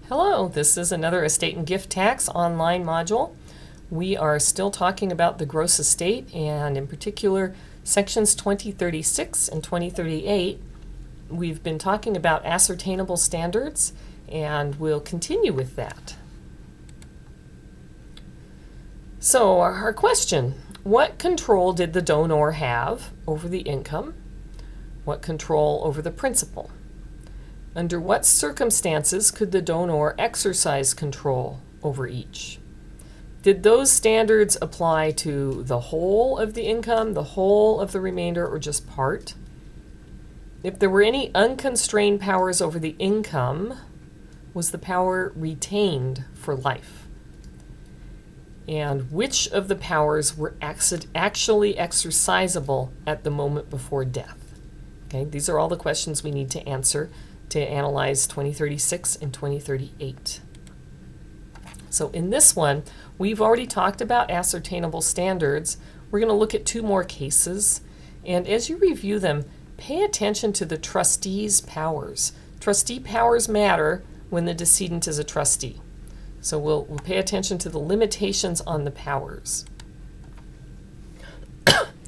Hello, this is another estate and gift tax online module. We are still talking about the gross estate, and in particular sections 2036 and 2038. We've been talking about ascertainable standards, and we'll continue with that. So our question: what control did the donor have over the income? What control over the principal? Under what circumstances could the donor exercise control over each? Did those standards apply to the whole of the income, the whole of the remainder, or just part? If there were any unconstrained powers over the income, was the power retained for life? And which of the powers were actually exercisable at the moment before death? Okay, these are all the questions we need to answer to analyze 2036 and 2038. So in this one, we've already talked about ascertainable standards. We're going to look at two more cases, and as you review them, pay attention to the trustee's powers. Trustee powers matter when the decedent is a trustee. So we'll pay attention to the limitations on the powers.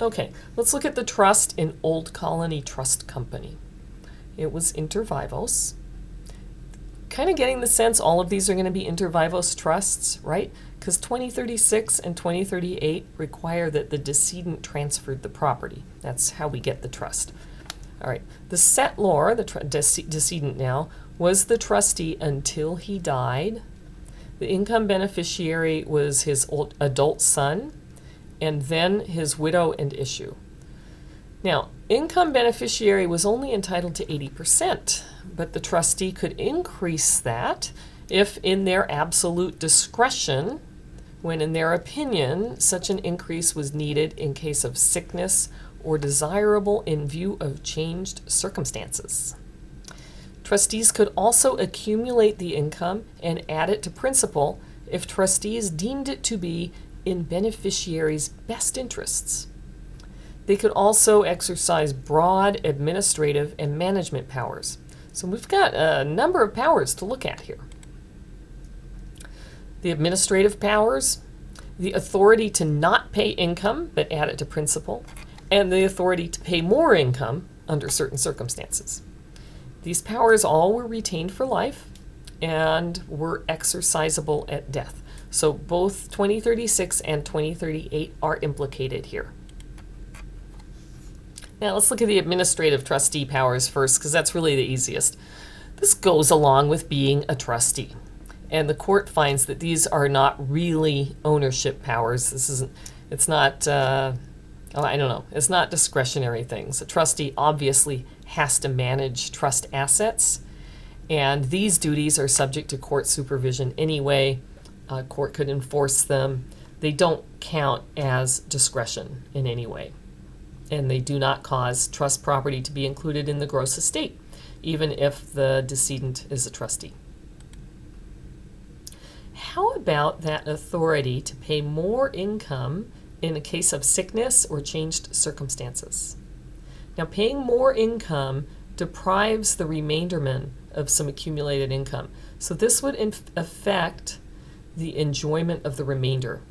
Okay, let's look at the trust in Old Colony Trust Company. It was inter vivos. Kind of getting the sense all of these are going to be inter vivos trusts, right? Because 2036 and 2038 require that the decedent transferred the property. That's how we get the trust. All right, the settlor, the decedent now, was the trustee until he died. The income beneficiary was his adult son, and then his widow and issue. Now, income beneficiary was only entitled to 80%, but the trustee could increase that if in their absolute discretion, when in their opinion, such an increase was needed in case of sickness or desirable in view of changed circumstances. Trustees could also accumulate the income and add it to principal if trustees deemed it to be in beneficiaries' best interests. They could also exercise broad administrative and management powers. So we've got a number of powers to look at here. The administrative powers, the authority to not pay income but add it to principal, and the authority to pay more income under certain circumstances. These powers all were retained for life and were exercisable at death. So both 2036 and 2038 are implicated here. Now let's look at the administrative trustee powers first, because that's really the easiest. This goes along with being a trustee, and the court finds that these are not really ownership powers. It's not discretionary things. A trustee obviously has to manage trust assets, and these duties are subject to court supervision anyway. Court could enforce them. They don't count as discretion in any way, and they do not cause trust property to be included in the gross estate, even if the decedent is a trustee. How about that authority to pay more income in a case of sickness or changed circumstances? Now, paying more income deprives the remainderman of some accumulated income. So this would affect the enjoyment of the remainder.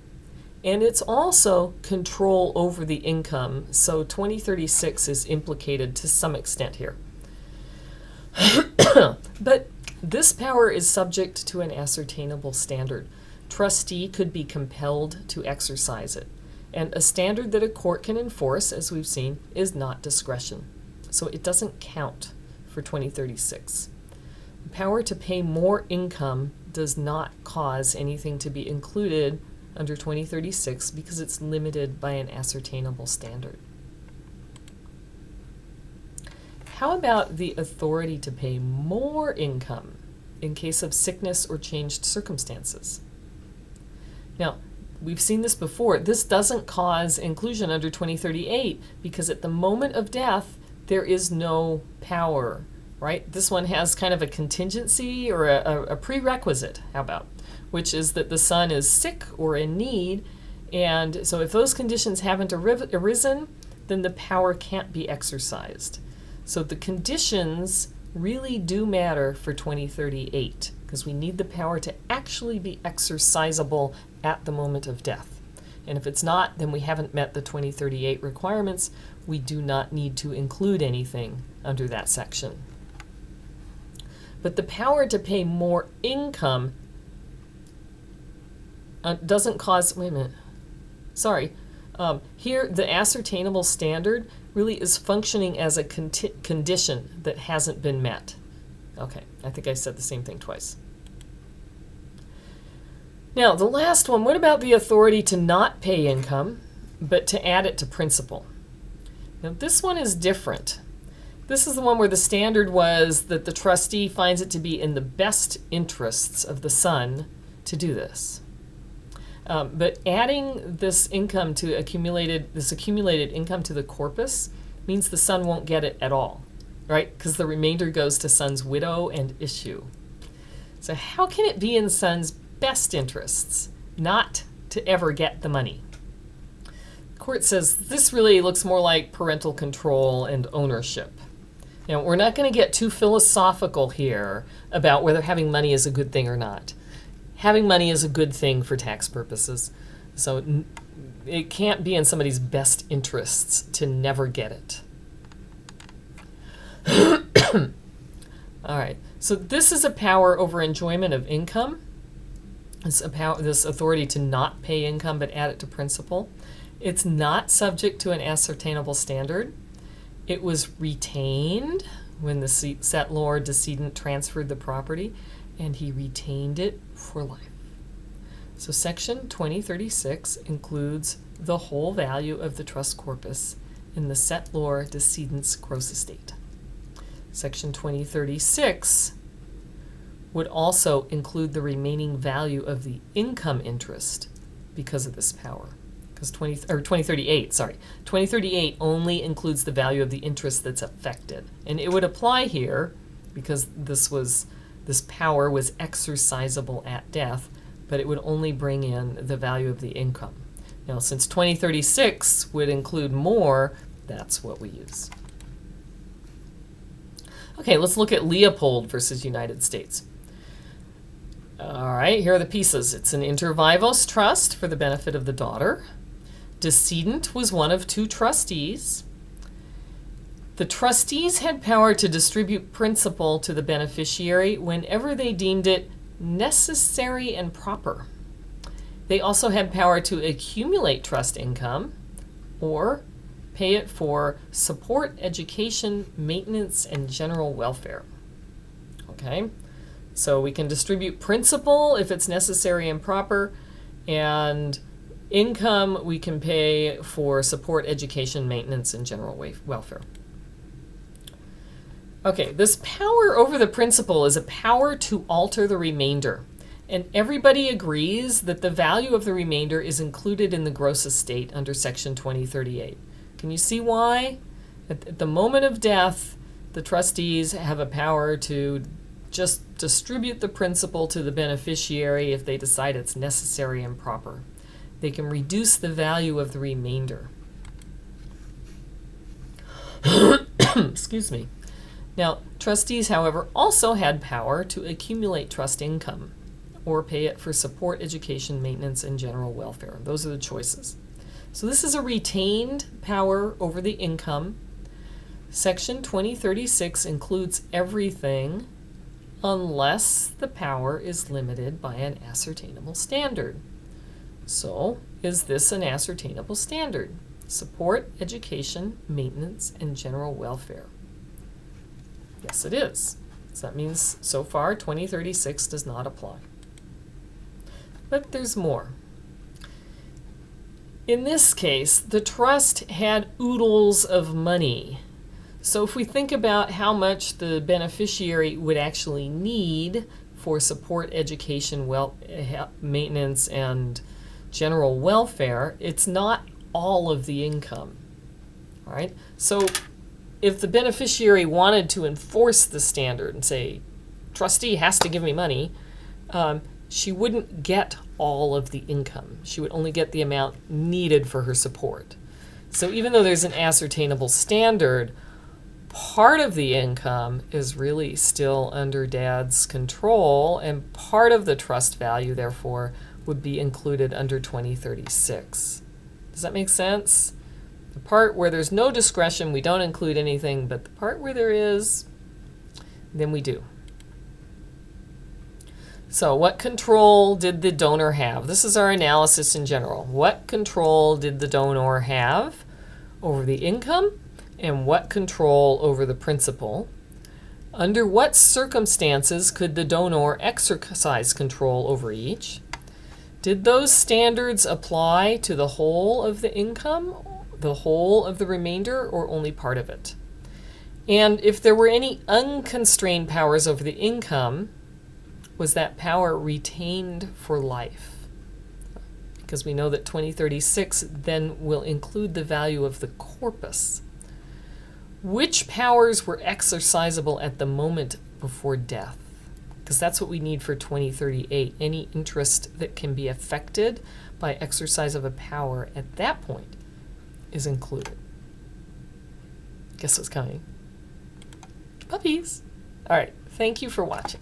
And it's also control over the income. So 2036 is implicated to some extent here. But this power is subject to an ascertainable standard. Trustee could be compelled to exercise it. And a standard that a court can enforce, as we've seen, is not discretion. So it doesn't count for 2036. The power to pay more income does not cause anything to be included under 2036 because it's limited by an ascertainable standard. How about the authority to pay more income in case of sickness or changed circumstances? Now, we've seen this before. This doesn't cause inclusion under 2038 because at the moment of death, there is no power, right? This one has kind of a contingency or a prerequisite, how about, which is that the son is sick or in need. And so if those conditions haven't arisen, then the power can't be exercised. So the conditions really do matter for 2038 because we need the power to actually be exercisable at the moment of death. And if it's not, then we haven't met the 2038 requirements. We do not need to include anything under that section. But the power to pay more income doesn't cause, wait a minute, sorry. Here, the ascertainable standard really is functioning as a condition that hasn't been met. Okay, I think I said the same thing twice. Now, the last one, what about the authority to not pay income, but to add it to principal? Now, this one is different. This is the one where the standard was that the trustee finds it to be in the best interests of the son to do this. But adding this income to accumulated income to the corpus means the son won't get it at all, right? Because the remainder goes to son's widow and issue. So how can it be in son's best interests not to ever get the money? The court says this really looks more like parental control and ownership. Now, we're not going to get too philosophical here about whether having money is a good thing or not. Having money is a good thing for tax purposes, so it can't be in somebody's best interests to never get it. All right, so this is a power over enjoyment of income. It's this authority to not pay income but add it to principal. It's not subject to an ascertainable standard. It was retained when the settlor decedent transferred the property, and he retained it for life. So section 2036 includes the whole value of the trust corpus in the settlor decedent's gross estate. Section 2036 would also include the remaining value of the income interest because of this power. Because 2038 only includes the value of the interest that's affected. And it would apply here because this power was exercisable at death, but it would only bring in the value of the income. Now, since 2036 would include more, that's what we use. Okay, let's look at Leopold versus United States. All right, here are the pieces. It's an inter vivos trust for the benefit of the daughter. Decedent was one of two trustees. The trustees had power to distribute principal to the beneficiary whenever they deemed it necessary and proper. They also had power to accumulate trust income or pay it for support, education, maintenance, and general welfare. Okay, so we can distribute principal if it's necessary and proper, and income we can pay for support, education, maintenance, and general welfare. Okay, this power over the principal is a power to alter the remainder. And everybody agrees that the value of the remainder is included in the gross estate under Section 2038. Can you see why? At the moment of death, the trustees have a power to just distribute the principal to the beneficiary if they decide it's necessary and proper. They can reduce the value of the remainder. Excuse me. Now, trustees, however, also had power to accumulate trust income or pay it for support, education, maintenance, and general welfare. Those are the choices. So this is a retained power over the income. Section 2036 includes everything unless the power is limited by an ascertainable standard. So, is this an ascertainable standard? Support, education, maintenance, and general welfare. Yes, it is. So that means so far 2036 does not apply. But there's more. In this case, the trust had oodles of money. So if we think about how much the beneficiary would actually need for support, education, maintenance, and general welfare, it's not all of the income. All right? So if the beneficiary wanted to enforce the standard and say, trustee has to give me money, she wouldn't get all of the income. She would only get the amount needed for her support. So even though there's an ascertainable standard, part of the income is really still under dad's control, and part of the trust value, therefore, would be included under 2036. Does that make sense? The part where there's no discretion, we don't include anything, but the part where there is, then we do. So what control did the donor have? This is our analysis in general. What control did the donor have over the income, and what control over the principal? Under what circumstances could the donor exercise control over each? Did those standards apply to the whole of the income, the whole of the remainder, or only part of it? And if there were any unconstrained powers over the income, was that power retained for life? Because we know that 2036 then will include the value of the corpus. Which powers were exercisable at the moment before death? Because that's what we need for 2038. Any interest that can be affected by exercise of a power at that point is included. Guess what's coming? Puppies. All right. Thank you for watching.